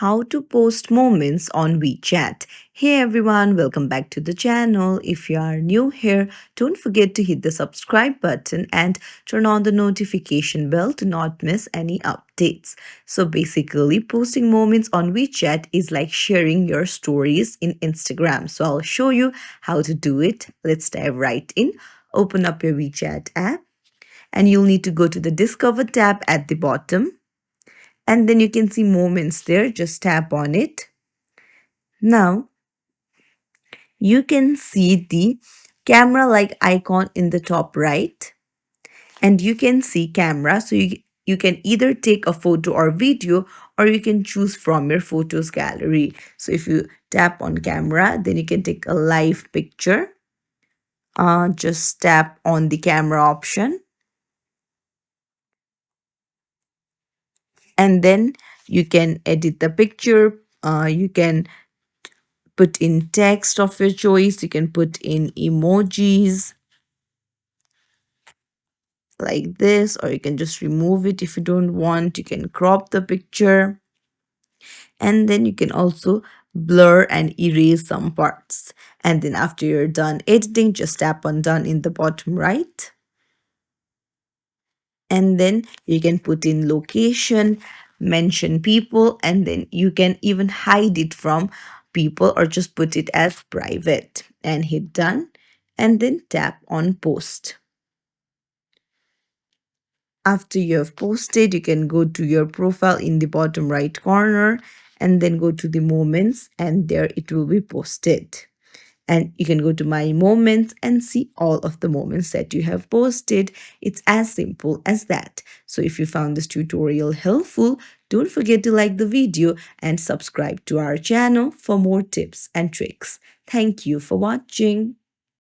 how to post moments on WeChat. Hey everyone, welcome back to the channel. If you are new here, don't forget to hit the subscribe button and turn on the notification bell to not miss any updates. So basically, posting moments on WeChat is like sharing your stories in Instagram. So I'll show you how to do it. Let's dive right in. Open up your WeChat app and you'll need to go to the Discover tab at the bottom, and then you can see moments there. Just tap on it. Now you can see the camera like icon in the top right, and you can see camera. So you can either take a photo or video, or you can choose from your photos gallery. So if you tap on camera, then you can take a live picture. Just tap on the camera option, and then you can edit the picture. You can put in text of your choice. You can put in emojis like this, or you can just remove it if you don't want. You can crop the picture, and then you can also blur and erase some parts. And then after you're done editing, just tap on done in the bottom right, and then you can put in location, mention people, and then you can even hide it from people or just put it as private and hit done, and then tap on post. After you have posted, you can go to your profile in the bottom right corner and then go to the moments, and there it will be posted. And you can go to my moments and see all of the moments that you have posted. It's as simple as that. So if you found this tutorial helpful, don't forget to like the video and subscribe to our channel for more tips and tricks. Thank you for watching.